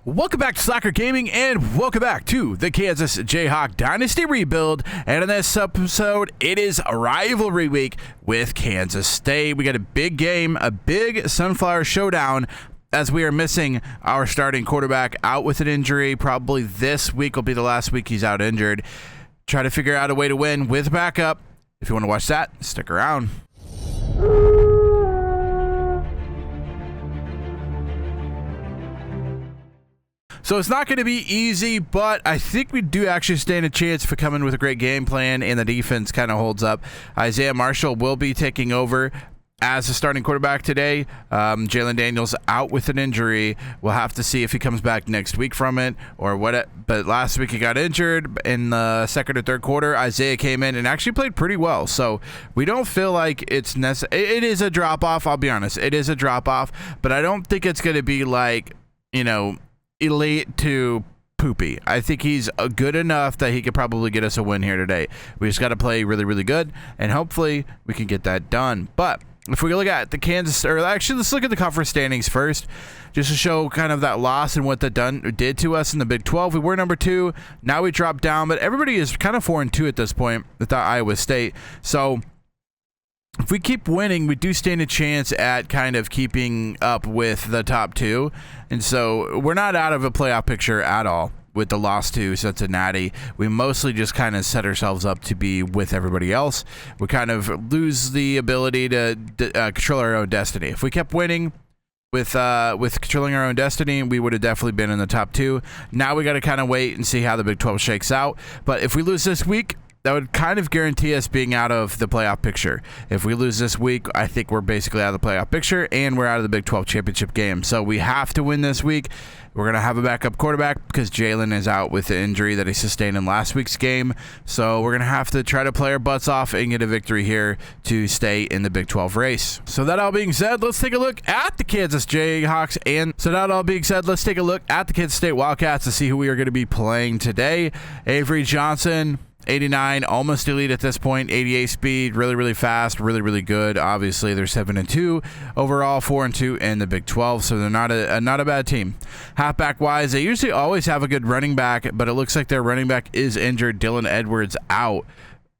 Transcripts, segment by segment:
Welcome back to Soccer Gaming, and welcome back to the Kansas Jayhawk Dynasty Rebuild. And in this episode, it is a rivalry week with Kansas State. We got a big game, a big Sunflower showdown, as we are missing our starting quarterback out with an injury. Probably this week will be the last week he's out injured. Try to figure out a way to win with backup. If you want to watch that, stick around. So it's not going to be easy, but I think we do actually stand a chance if we come in with a great game plan and the defense kind of holds up. Isaiah Marshall will be taking over as the starting quarterback today. Jalen Daniels out with an injury. We'll have to see if he comes back next week from it or what. But last week he got injured in the second or third quarter. Isaiah came in and actually played pretty well. So we don't feel like it's necessary. It is a drop-off, I'll be honest. It is a drop-off, but I don't think it's going to be like, elite to poopy. I think he's good enough that he could probably get us a win here today. We just got to play really, really good, and hopefully we can get that done. But if we look at the let's look at the conference standings first, just to show kind of that loss and what that did to us in the Big 12. We were number 2. Now we dropped down, but everybody is kind of 4-2 at this point without Iowa State. So if we keep winning, we do stand a chance at kind of keeping up with the top 2. And so we're not out of a playoff picture at all with the loss to Cincinnati. We mostly just kind of set ourselves up to be with everybody else. We kind of lose the ability to control our own destiny. If we kept winning with controlling our own destiny, we would have definitely been in the top 2. Now we got to kind of wait and see how the Big 12 shakes out. But if we lose this week, that would kind of guarantee us being out of the playoff picture. If we lose this week, I think we're basically out of the playoff picture, and we're out of the Big 12 championship game. So we have to win this week. We're going to have a backup quarterback because Jalen is out with the injury that he sustained in last week's game. So we're going to have to try to play our butts off and get a victory here to stay in the Big 12 race. So that all being said, let's take a look at the Kansas Jayhawks. Let's take a look at the Kansas State Wildcats to see who we are going to be playing today. Avery Johnson, 89, almost elite at this point. 88 speed, really, really fast, really, really good. Obviously, they're 7-2 overall, 4-2 in the Big 12, so they're not a bad team. Halfback wise, they usually always have a good running back, but it looks like their running back is injured. Dylan Edwards out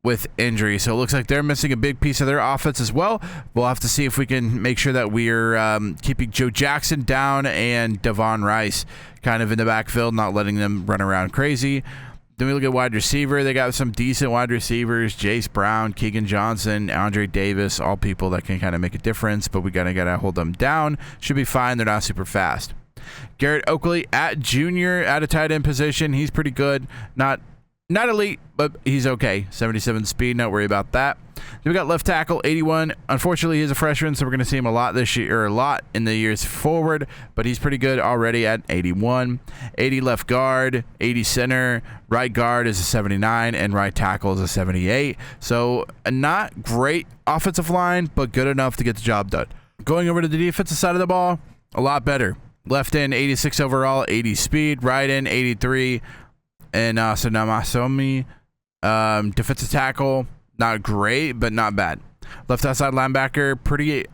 with injury, so it looks like they're missing a big piece of their offense as well. We'll have to see if we can make sure that we're keeping Joe Jackson down and Devon Rice kind of in the backfield, not letting them run around crazy. Then we look at wide receiver. They got some decent wide receivers: Jace Brown, Keegan Johnson, Andre Davis, all people that can kind of make a difference, but we gotta hold them down. Should be fine. They're not super fast. Garrett Oakley at junior at a tight end position. He's pretty good. Not elite, but he's okay. 77 speed, not worry about that. Then we got left tackle, 81. Unfortunately, he's a freshman, so we're going to see him a lot this year, or a lot in the years forward, but he's pretty good already at 81. 80 left guard, 80 center, right guard is a 79, and right tackle is a 78. So a not great offensive line, but good enough to get the job done. Going over to the defensive side of the ball, a lot better. Left end, 86 overall, 80 speed. Right end, 83. And Sonamasomi, defensive tackle, not great, but not bad. Left outside linebacker, pretty,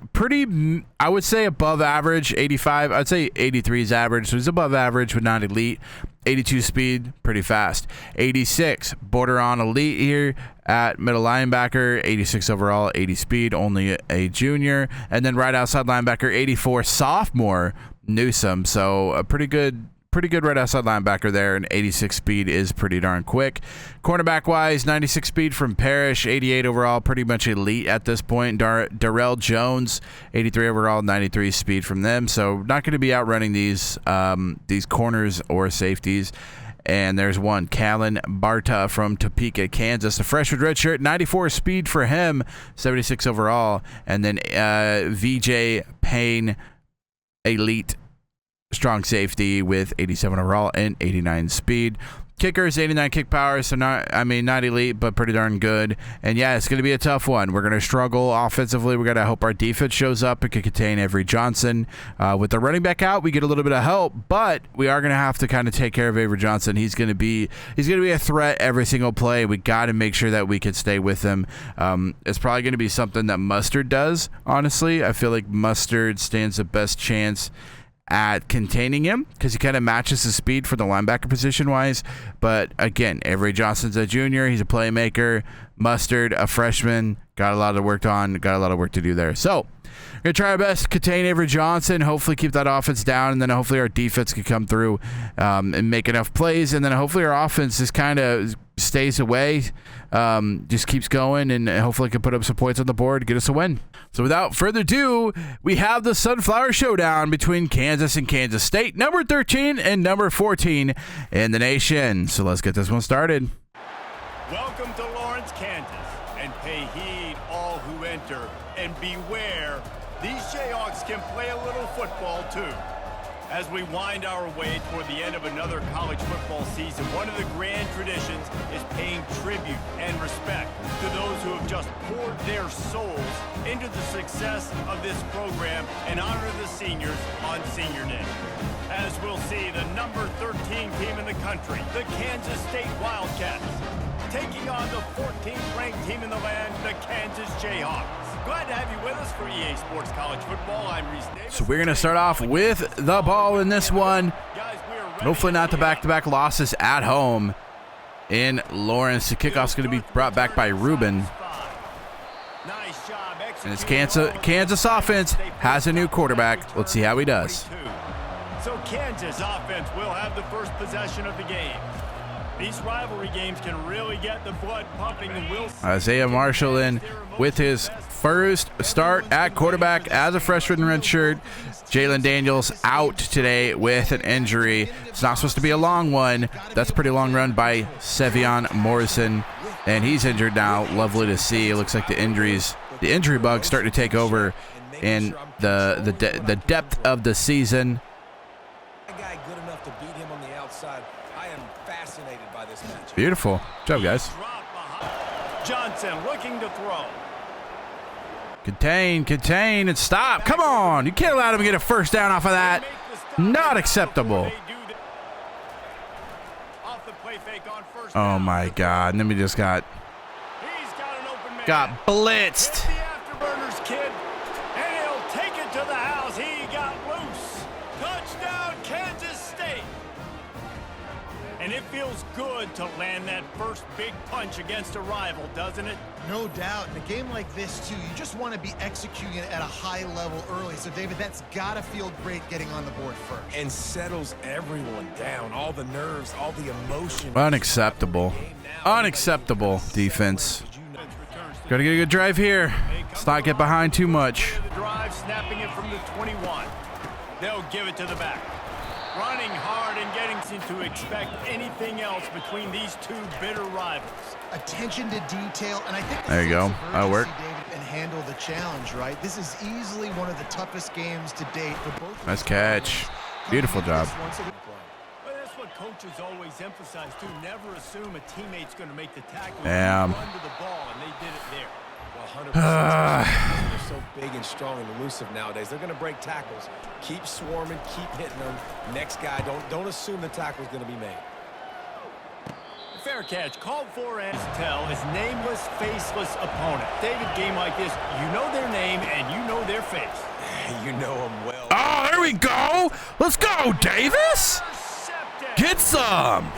I would say above average, 85. I'd say 83 is average, so he's above average, but not elite. 82 speed, pretty fast. 86, border on elite here at middle linebacker. 86 overall, 80 speed, only a junior. And then right outside linebacker, 84, sophomore, Newsome. So a pretty good right outside linebacker there, and 86 speed is pretty darn quick. Cornerback wise, 96 speed from Parrish, 88 overall, pretty much elite at this point. Darrell Jones, 83 overall, 93 speed from them, so not going to be outrunning these corners or safeties. And there's one, Callan Barta from Topeka, Kansas, a freshman redshirt, 94 speed for him, 76 overall. And then VJ Payne, elite strong safety with 87 overall and 89 speed. Kickers, 89 kick power, so not elite, but pretty darn good. And yeah, it's going to be a tough one. We're going to struggle offensively. We got to hope our defense shows up and can contain Avery Johnson. With the running back out, we get a little bit of help, but we are going to have to kind of take care of Avery Johnson. He's going to be a threat every single play. We got to make sure that we can stay with him. It's probably going to be something that Mustard does. Honestly, I feel like Mustard stands the best chance at containing him because he kind of matches his speed for the linebacker position-wise. But, again, Avery Johnson's a junior. He's a playmaker. Mustard, a freshman. Got a lot of work to do there. So, we're going to try our best to contain Avery Johnson, hopefully keep that offense down, and then hopefully our defense can come through and make enough plays, and then hopefully our offense just kind of stays away, just keeps going, and hopefully can put up some points on the board to get us a win. So without further ado, we have the Sunflower Showdown between Kansas and Kansas State, number 13 and number 14 in the nation. So let's get this one started. Welcome to Lawrence, Kansas, and pay heed all who enter, and beware, these Jayhawks can play a little football too. As we wind our way toward the end of another college football season, one of the grand traditions is paying tribute and respect to those who have just poured their souls into the success of this program and honor the seniors on Senior Day. As we'll see, the number 13 team in the country, the Kansas State Wildcats, taking on the 14th ranked team in the land, the Kansas Jayhawks. Glad to have you with us for EA Sports College Football. I'm Reese Davis. So we're going to start off with the ball in this one. Hopefully not the back-to-back losses at home in Lawrence. The kickoff's going to be brought back by Ruben. And it's Kansas offense has a new quarterback. Let's see how he does. So Kansas offense will have the first possession of the game. These rivalry games can really get the blood pumping, and we'll see. Isaiah Marshall in with his first start at quarterback as a freshman redshirt. Jalen Daniels out today with an injury. It's not supposed to be a long one. That's a pretty long run by Sevion Morrison, and he's injured now. Lovely to see. It looks like the injury bug starting to take over in the depth of the season. Beautiful. Good job, guys. Johnson looking to throw. Contain, and stop. Come on. You can't allow him to get a first down off of that. Not acceptable. Oh, my God. And then we just got blitzed. And he'll take it to the house. He got loose. Touchdown, Kansas State. And it feels good to land that first big punch against a rival, doesn't it? No doubt. In a game like this, too, you just want to be executing it at a high level early. So, David, that's got to feel great getting on the board first. And settles everyone down. All the nerves, all the emotion. Unacceptable. Unacceptable defense. Got to get a good drive here. Let's not get behind too much. The drive, snapping it from the 21. They'll give it to the back. Running hard and getting to expect anything else between these two bitter rivals. Attention to detail, and I think there you go. That'll work. David, and handle the challenge, right? This is easily one of the toughest games to date for both. Nice catch. Beautiful job. But that's what coaches always emphasize too. Never assume a teammate's going to make the tackle. Damn. Run to the ball, and they did it there. 100%. They're so big and strong and elusive nowadays. They're going to break tackles. Keep swarming, keep hitting them. Next guy, don't assume the tackle's going to be made. Fair catch, called for as tell his nameless, faceless opponent. David, game like this, you know their name and you know their face. You know them well. Oh, there we go. Let's go, Davis. Get some.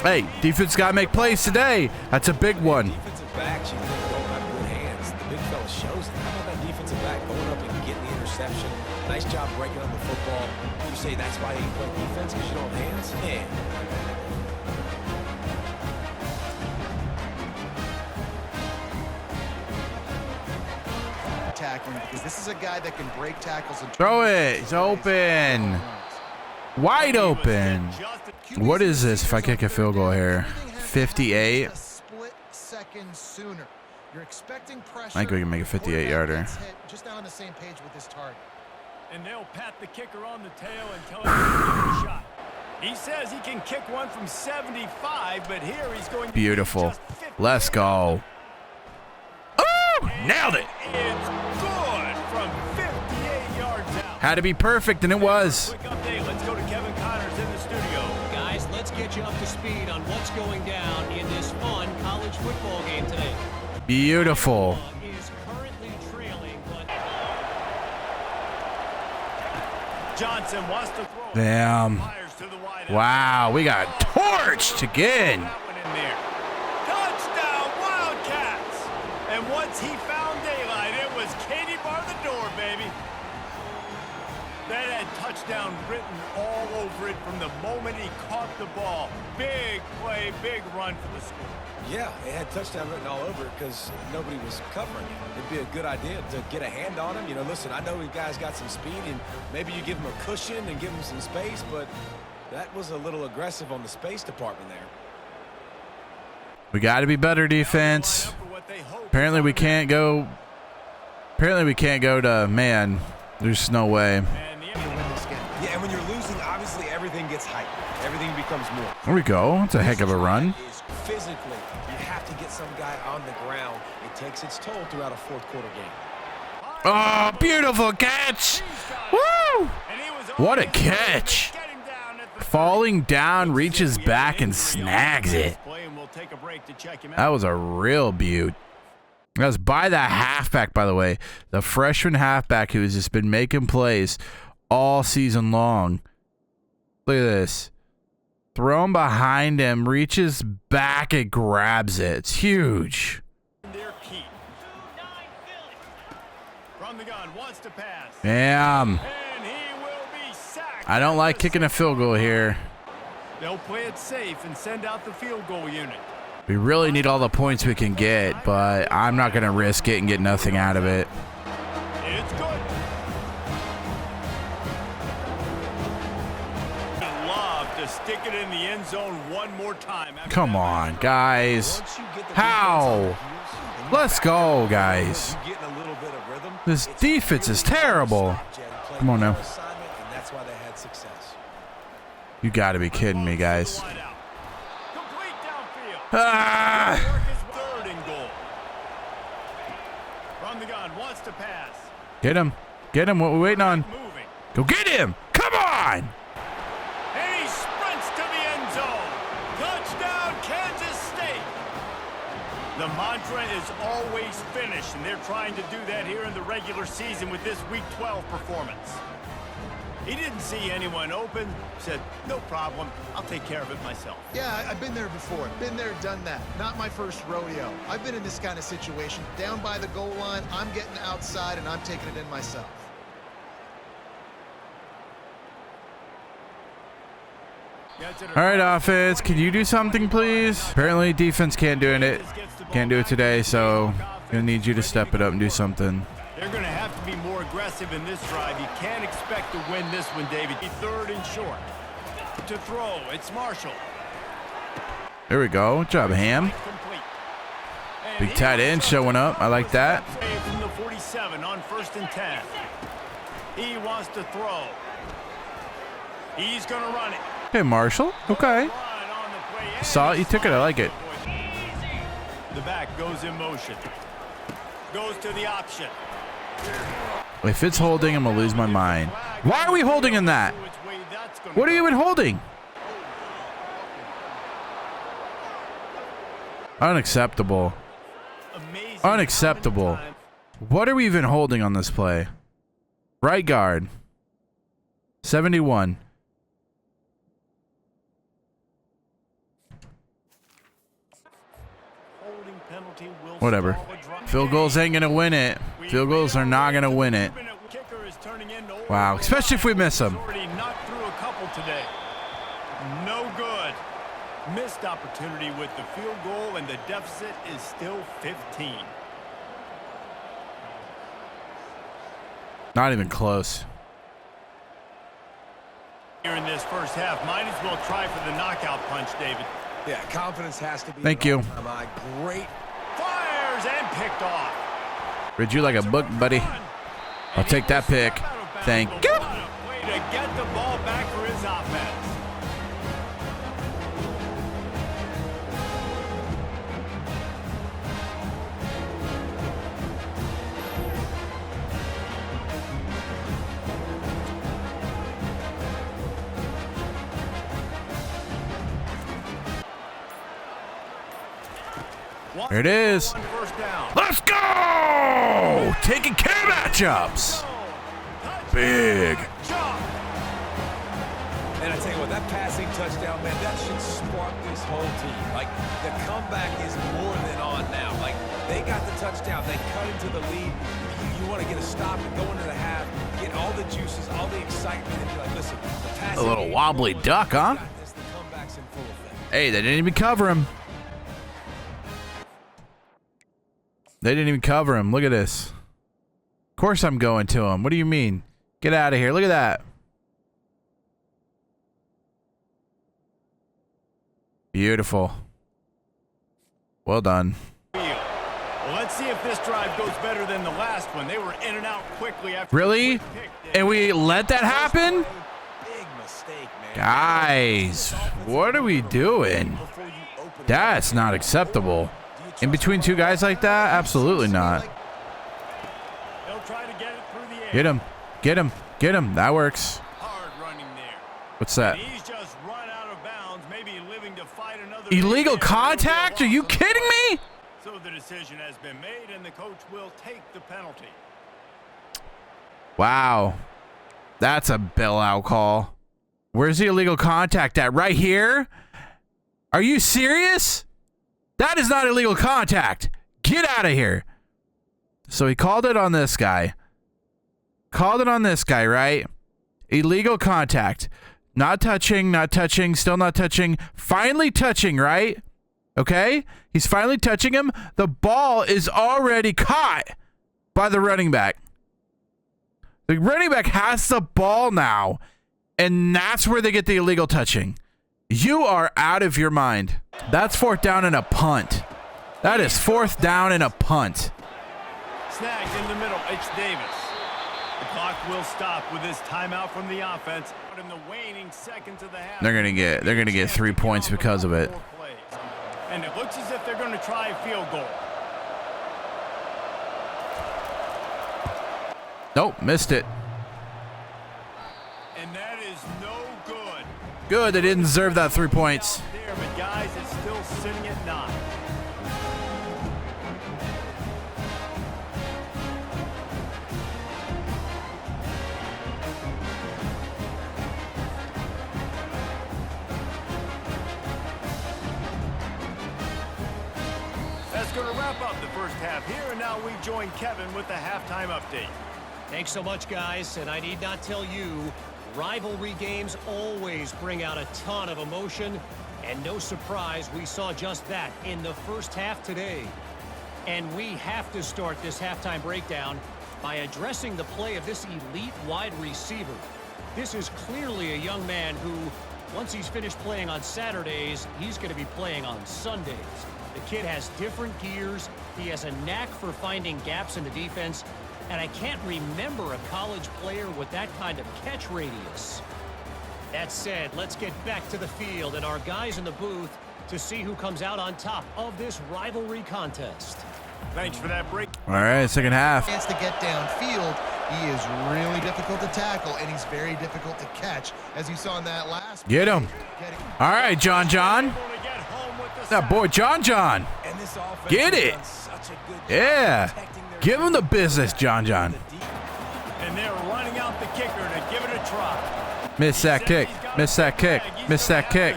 Hey, defense got to make plays today. That's a big one. Defensive backs, you think don't have good hands. The big fella shows it. How about that defensive back going up and getting the interception? Nice job breaking up the football. You say that's why you play defense because you don't have hands? Man. Tackling, because this is a guy that can break tackles and throw it. He's open. Wide open. What is this if I kick a field goal here? 58. Split second sooner. You're expecting pressure. I think we can make a 58-yarder. Just not on the same page with this target. And they'll pat the kicker on the tail and tell him to give it a shot. He says he can kick one from 75, but here he's going to beautiful. Let's go. Oh, nailed it. It's good from 58 yards out. Had to be perfect, and it was. Quick update. Let's go to Kevin Connors in the studio. Guys, let's get you up to speed on what's going down in this fun college football game today. Beautiful. Is currently trailing, but Johnson wants to throw. Damn. Fires to the wide out. Wow, we got torched again. That one in there. Touchdown, Wildcats! And once he found daylight, it was Katie bar the door, baby. That had touchdown written all over it from the moment he caught the ball. Big play, big run for the score. Yeah, it had touchdown written all over it because nobody was covering him. It'd be a good idea to get a hand on him. You know, listen, I know you guys got some speed, and maybe you give him a cushion and give him some space, but that was a little aggressive on the space department there. We got to be better defense. Apparently we can't go. Apparently we can't go to man. There's no way. Yeah, and when you're losing, obviously everything gets hyped. Everything becomes more. There we go. That's a heck of a run. Physically, you have to get some guy on the ground. It takes its toll throughout a fourth quarter game. Oh, beautiful catch. Woo! What a catch. Falling down, reaches back and snags it. That was a real beaut. That was by the halfback, by the way. The freshman halfback who has just been making plays all season long. Look at this. Thrown behind him, reaches back and grabs it. It's huge. Damn. I don't like kicking a field goal here. They'll play it safe and send out the field goal unit. We really need all the points we can get, but I'm not going to risk it and get nothing out of it. It's good. Love to stick it in the end zone one more time. Come on, guys. How? Let's go, guys. This defense is terrible. Come on now. You got to be kidding me, guys. Ah! Third and goal. From the gun, wants to pass. Get him. Get him. What we waiting on? Moving. Go get him. Come on. And he sprints to the end zone. Touchdown, Kansas State. The mantra is always finish, and they're trying to do that here in the regular season with this Week 12 performance. He didn't see anyone open, said, no problem, I'll take care of it myself. Yeah, I've been there before. Been there, done that. Not my first rodeo. I've been in this kind of situation. Down by the goal line, I'm getting outside, and I'm taking it in myself. All right, offense, can you do something, please? Apparently, defense can't do it. Can't do it today, so gonna need you to step it up and do something. They're going to have to be more aggressive in this drive. You can't expect to win this one, David. Be third and short. To throw, it's Marshall. There we go. Good job, Ham. Big tight end showing up. I like that. From the 47 on 1st and 10. He wants to throw. He's going to run it. Hey, Marshall. Okay. Saw it. You took it. I like it. The back goes in motion. Goes to the option. If it's holding, I'm going to lose my mind. Why are we holding in that? What are you even holding? Unacceptable. Unacceptable. What are we even holding on this play? Right guard. 71. Whatever. Field goals ain't going to win it. Field goals are not going to win it. Wow, especially if we miss them. Already knocked through a couple today. No good. Missed opportunity with the field goal, and the deficit is still 15. Not even close. Here in this first half, might as well try for the knockout punch, David. Yeah, confidence has to be. Thank you. Great. Fires and picked off. Read you like a book, buddy. I'll take that pick. Thank you. Way to get the ball back for his offense. There it is. Let's go! Taking care of matchups. Big. And I tell you what, that passing touchdown, man, that should spark this whole team. Like, the comeback is more than on now. Like, they got the touchdown. They cut into the lead. You want to get a stop and go into the half, get all the juices, all the excitement, and be like, listen, the passing. A little wobbly duck, huh? The comeback's in full effect. Hey, they didn't even cover him. They didn't even cover him. Look at this. Of course I'm going to him. What do you mean? Get out of here. Look at that. Beautiful. Well done. Well, let's see if this drive goes better than the last one. They were in and out quickly after. Really? the quick pick. And we let that happen? Big mistake, man. Guys, what are we doing? That's not acceptable. In between two guys like that? Absolutely not. They'll try to get it through the air. Get him. Get him. Get him. That works. Hard running there. What's that? He's just run out of bounds, maybe living to fight another. Illegal day. contact? Are you kidding me? So the decision has been made, and the coach will take the penalty. Wow. That's a bailout call. Where's the illegal contact at? Right here? Are you serious? That is not illegal contact. Get out of here. So he called it on this guy. Called it on this guy, right? Illegal contact. Not touching, not touching, still not touching. Finally touching, right? Okay? He's finally touching him. The ball is already caught by the running back. The running back has the ball now. And that's where they get the illegal touching. You are out of your mind. That's 4th down and a punt. That is 4th down and a punt. Snagged in the middle. It's Davis. The clock will stop with this timeout from the offense. But in the waning seconds of the half, They're gonna get 3 points because of it. And it looks as if they're going to try a field goal. Nope, missed it. And that is no good. Good, they didn't deserve that 3 points. There, but guys, it's still sitting at 9. That's going to wrap up the first half here, and now we join Kevin with the halftime update. Thanks so much, guys. And I need not tell you, rivalry games always bring out a ton of emotion. And no surprise, we saw just that in the first half today. And we have to start this halftime breakdown by addressing the play of this elite wide receiver. This is clearly a young man who, once he's finished playing on Saturdays, he's going to be playing on Sundays. The kid has different gears. He has a knack for finding gaps in the defense. And I can't remember a college player with that kind of catch radius. That said, let's get back to the field and our guys in the booth to see who comes out on top of this rivalry contest. Thanks for that break. All right, second half. Chance to get downfield. He is really difficult to tackle, and he's very difficult to catch, as you saw in that last. Get him. All right, John. That boy, John. And this offense Get has it. done such a good job Yeah. protecting their Give him the business, John. And they're running out the kicker to give it a try. Miss that kick. Miss that kick. Miss that kick.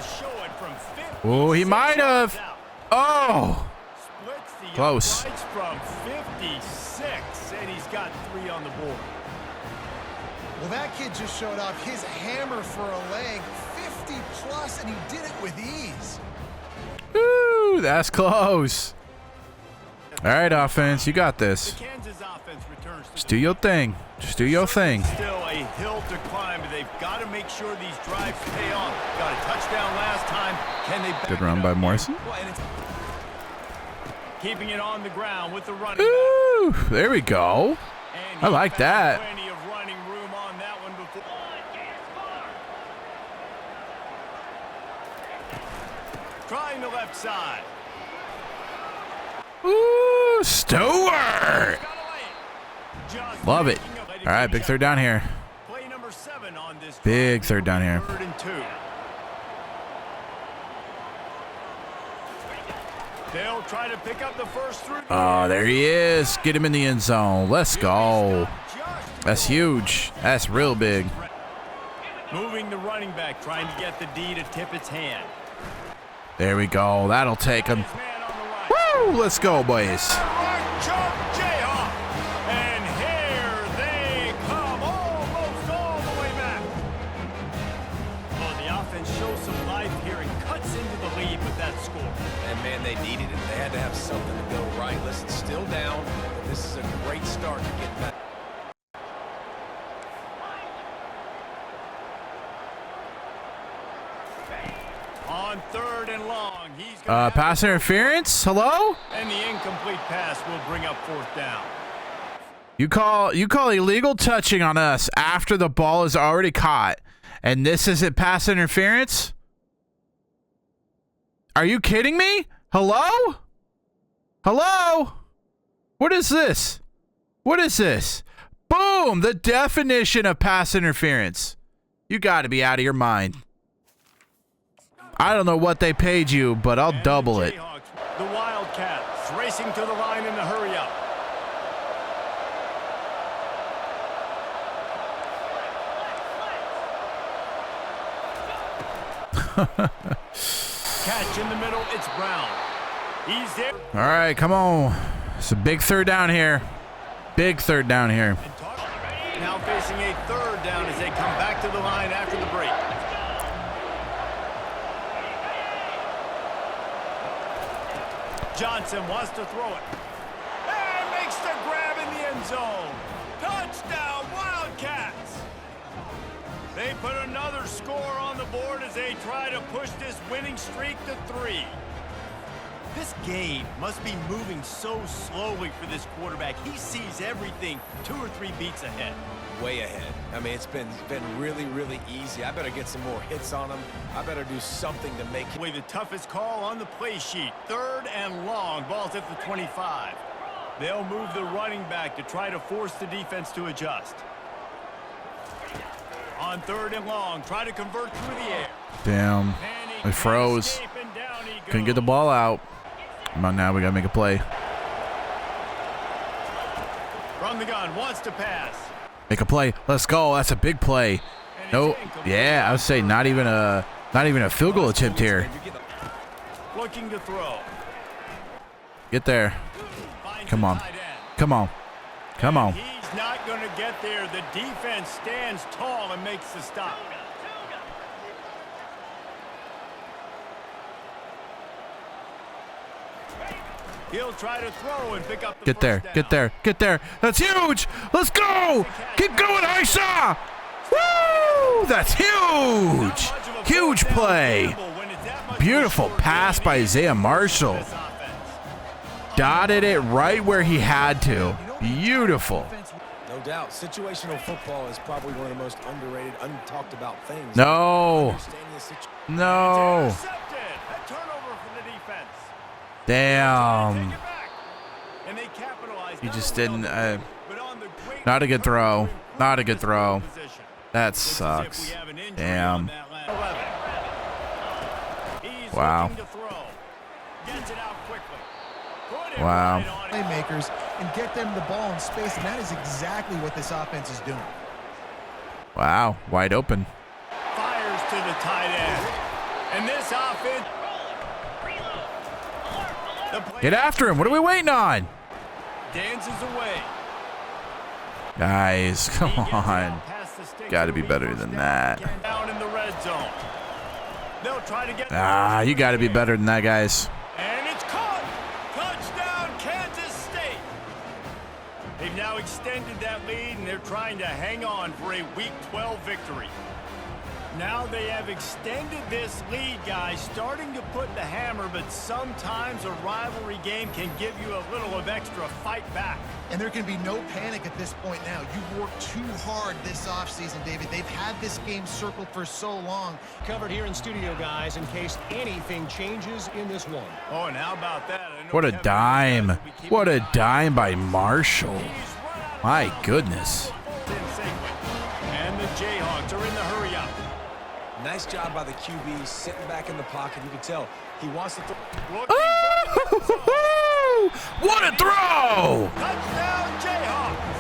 Oh, he might have. Oh. Close. From 56, and he's got 3 on the board. Well, that kid just showed off his hammer for a leg, 50 plus, and he did it with ease. Woo, that's close. All right, offense, you got this. The Kansas offense returns to Just do your thing. Just do your thing. Still a hill to climb, but they've got to make sure these drives pay off. Got a touchdown last time. Can they back Good it run up by here? Morrison. Well, and it's Keeping it on the ground with the running back. Woo, there we go. And I he like found that. Plenty of running room on that one before. Trying the left side. Ooh, Stewart. Just Love it. making a- All right, big third down here. Play number 7 on this Big drive. third down here. 3rd and 2. They'll try to pick up the first through. Oh, there he is. Get him in the end zone. Let's go. That's huge. That's real big. Moving the running back, trying to get the D to tip its hand. There we go. That'll take him. Man on the right. Woo! Let's go, boys. Right choke, Jayhawk. And here they come, almost all the way back. Well, the offense shows some life here and cuts into the lead with that score. And, man, they needed it. They had to have something to go right. Listen, still down, but this is a great start to get back. On 3rd and long, he's Pass interference? Hello? and the incomplete pass will bring up 4th down. You call illegal touching on us after the ball is already caught, and this isn't pass interference? Are you kidding me? Hello? Hello? What is this? What is this? Boom! The definition of pass interference. You got to be out of your mind. I don't know what they paid you, but I'll double it. The Wildcats racing to the line in the hurry up. Catch in the middle, it's Brown. He's there. All right, come on. It's a big 3rd down here. Big 3rd down here. Now facing a 3rd down as they come back to the line after the break. Johnson wants to throw it. And makes the grab in the end zone. Touchdown, Wildcats! They put another score on the board as they try to push this winning streak to 3. This game must be moving so slowly for this quarterback. He sees everything 2 or 3 beats ahead. Way ahead. I mean, it's been really, really easy. I better get some more hits on him. I better do something to make him. The toughest call on the play sheet. 3rd and long. Ball's at the 25. They'll move the running back to try to force the defense to adjust. On 3rd and long, try to convert through the air. Damn. I froze. Couldn't get the ball out. Come on now, we gotta make a play. From the gun, wants to pass. Make a play. Let's go. That's a big play. No, yeah, I would say not even a field goal attempt here. Looking to throw. Get there. Come on. Come on. Come on. He's not going to get there. The defense stands tall and makes the stop. He'll try to throw and pick up the Get there. first Get down. there. Get there. That's huge. Let's go. Keep going, Isa. Woo! That's huge. Huge play. Beautiful pass by Isaiah Marshall. Dotted it right where he had to. Beautiful. No doubt. Situational football is probably one of the most underrated, untalked about things. No. Understanding the situation. No. Intercepted. A turnover for the defense. Damn. Take it back. And they capitalized You not just only on didn't. the but on the great Not a good throw. turnover Not a good throw. position. That Looks as if sucks. we have an injury Damn. on that last 11. He's Wow. looking to throw. Gets it out quickly. Put it Wow. right on it. Playmakers and get them the ball in space, and that is exactly what this offense is doing. Wow. Wide open. Fires to the tight end. And this offense. The play Get after him. What are we waiting on? dances away. Guys, come He gets it on. out past the sticks Gotta and be better first than down. that. Down in the red zone. They'll try to get. Ah, you got to be better than that, guys. And it's caught. Touchdown, Kansas State. They've now extended that lead, and they're trying to hang on for a Week 12 victory. Now they have extended this lead, guys, starting to put the hammer, but sometimes a rivalry game can give you a little of extra fight back. And there can be no panic at this point now. You worked too hard this offseason, David. They've had this game circled for so long. Covered here in studio, guys, in case anything changes in this one. Oh, and how about that? I know What we a have dime. guys we keep What an a eye dime by on. Marshall. He's run out of My bounds. goodness. And the Jayhawks are in the hurry up. Nice job by the QB, sitting back in the pocket. You can tell he wants to throw. Looking for the end zone. What a throw! Touchdown, Jayhawks.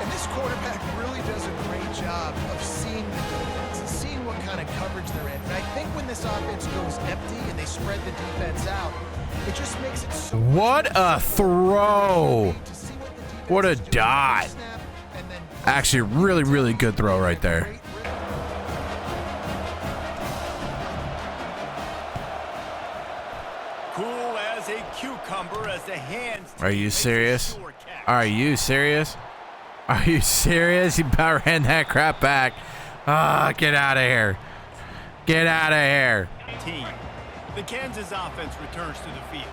And this quarterback really does a great job of seeing towards their end. And I think when this offense goes empty and they spread the defense out, it just makes it so What a throw. What a dot. Actually, really, really good throw right there. Cool as a cucumber as the hands. Are you serious? Are you serious? Are you serious? He about ran that crap back. Ah, get out of here. Get out of here. Team. The Kansas offense returns to the field.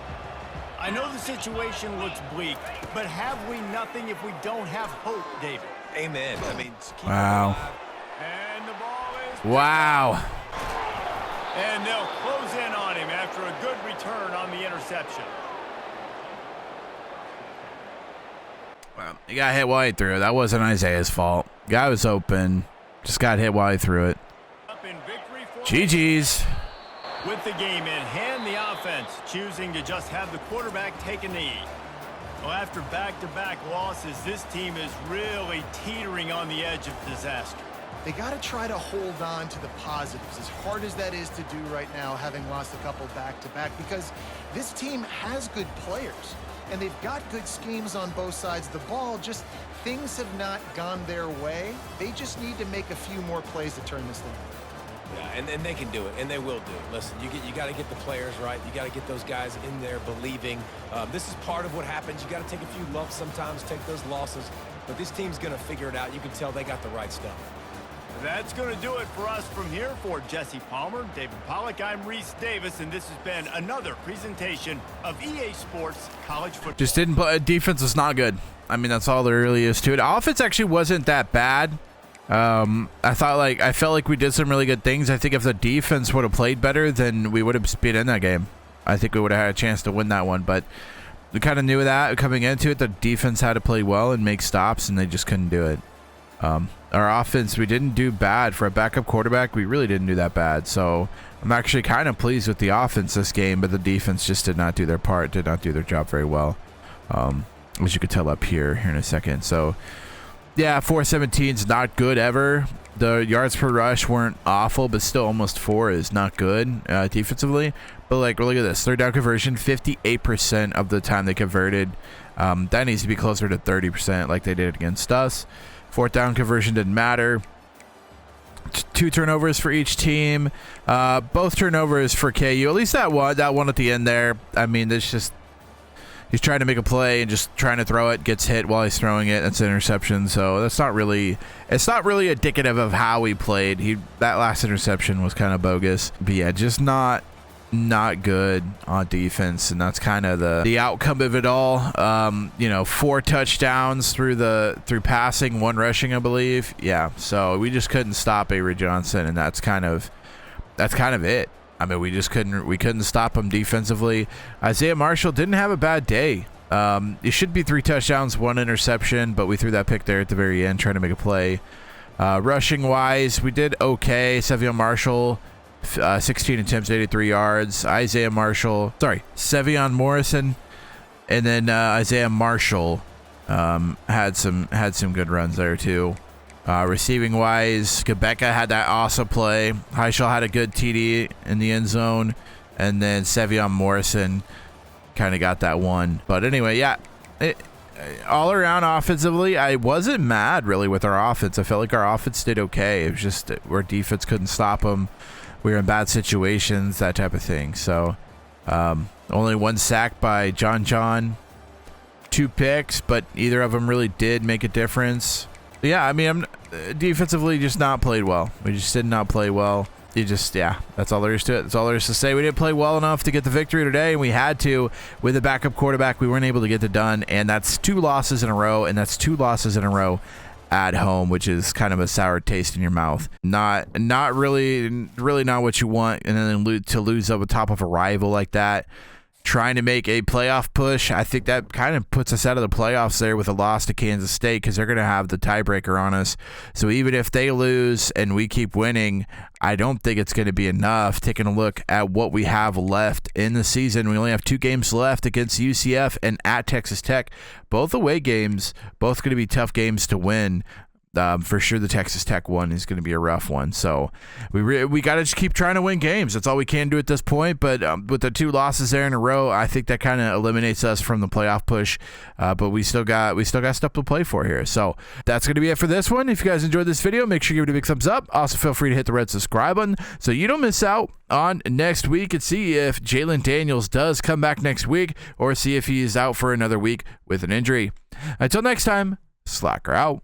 I know the situation looks bleak, but have we nothing if we don't have hope, David? Amen. I mean, just keep Wow. And the ball is... Wow. And they'll close in on him after a good return on the interception. Well, he got hit while he threw it. That wasn't Isaiah's fault. Guy was open. Just got hit while he threw it. Up in victory for GG's. With the game in hand, the offense choosing to just have the quarterback take a knee. Well, after back-to-back losses, this team is really teetering on the edge of disaster. They got to try to hold on to the positives, as hard as that is to do right now, having lost a couple back-to-back, because this team has good players, and they've got good schemes on both sides of the ball. Just things have not gone their way. They just need to make a few more plays to turn this thing around. Yeah, and they can do it, and they will do it. Listen, you got to get the players right. You got to get those guys in there believing. This is part of what happens. You got to take a few lumps sometimes, take those losses. But this team's going to figure it out. You can tell they got the right stuff. That's going to do it for us from here. For Jesse Palmer, David Pollack, I'm Reese Davis, and this has been another presentation of EA Sports College Football. Just didn't play. Defense was not good. I mean, that's all there really is to it. Offense actually wasn't that bad. I felt like we did some really good things. I think if the defense would have played better, then we would have been in that game. I think we would have had a chance to win that one, but we kind of knew that coming into it. The defense had to play well and make stops, and they just couldn't do it. Our offense, we didn't do bad for a backup quarterback. We really didn't do that bad. So I'm actually kind of pleased with the offense this game, but the defense just did not do their part, did not do their job very well. As you could tell up here in a second. So yeah, 417 is not good ever. The yards per rush weren't awful, but still almost 4 is not good defensively. But like, look at this. Third down conversion, 58% of the time they converted. That needs to be closer to 30% like they did against us. Fourth down conversion didn't matter. 2 turnovers for each team. Both turnovers for KU. At least that one at the end there. I mean, there's just... He's trying to make a play and just trying to throw it, gets hit while he's throwing it. That's an interception. So that's not really, it's not really indicative of how he played. That last interception was kind of bogus. But yeah, just not good on defense, and that's kind of the outcome of it all. 4 touchdowns through passing, 1 rushing, I believe. Yeah, so we just couldn't stop Avery Johnson, and that's kind of it. I mean, we couldn't stop him defensively. Isaiah Marshall didn't have a bad day. It should be 3 touchdowns, 1 interception, but we threw that pick there at the very end trying to make a play. Rushing wise, we did okay. Sevion Marshall, 16 attempts, 83 yards. Sevion Morrison, and then Isaiah Marshall had some good runs there too. Receiving wise, Quebeca had that awesome play. Heischel had a good TD in the end zone, and then Sevion Morrison kind of got that one. But anyway, yeah, all around offensively, I wasn't mad really with our offense. I felt like our offense did okay. It was just our defense couldn't stop them. We were in bad situations, that type of thing. So only 1 sack by John, 2 picks, but either of them really did make a difference. Yeah, I mean, I'm defensively just not played well. We just did not play well. That's all there is to it. That's all there is to say. We didn't play well enough to get the victory today, and we had to. With a backup quarterback, we weren't able to get it done, and that's 2 losses in a row, and that's 2 losses in a row at home, which is kind of a sour taste in your mouth. Not really not what you want, and then to lose up on top of a rival like that. Trying to make a playoff push, I think that kind of puts us out of the playoffs there with a loss to Kansas State, because they're going to have the tiebreaker on us. So even if they lose and we keep winning, I don't think it's going to be enough. Taking a look at what we have left in the season, we only have 2 games left against UCF and at Texas Tech. Both away games, both going to be tough games to win. For sure, the Texas Tech one is going to be a rough one. So we got to just keep trying to win games. That's all we can do at this point. But with the 2 losses there in a row, I think that kind of eliminates us from the playoff push. But we still got stuff to play for here. So that's going to be it for this one. If you guys enjoyed this video, make sure you give it a big thumbs up. Also, feel free to hit the red subscribe button so you don't miss out on next week and see if Jalen Daniels does come back next week or see if he is out for another week with an injury. Until next time, Slacker out.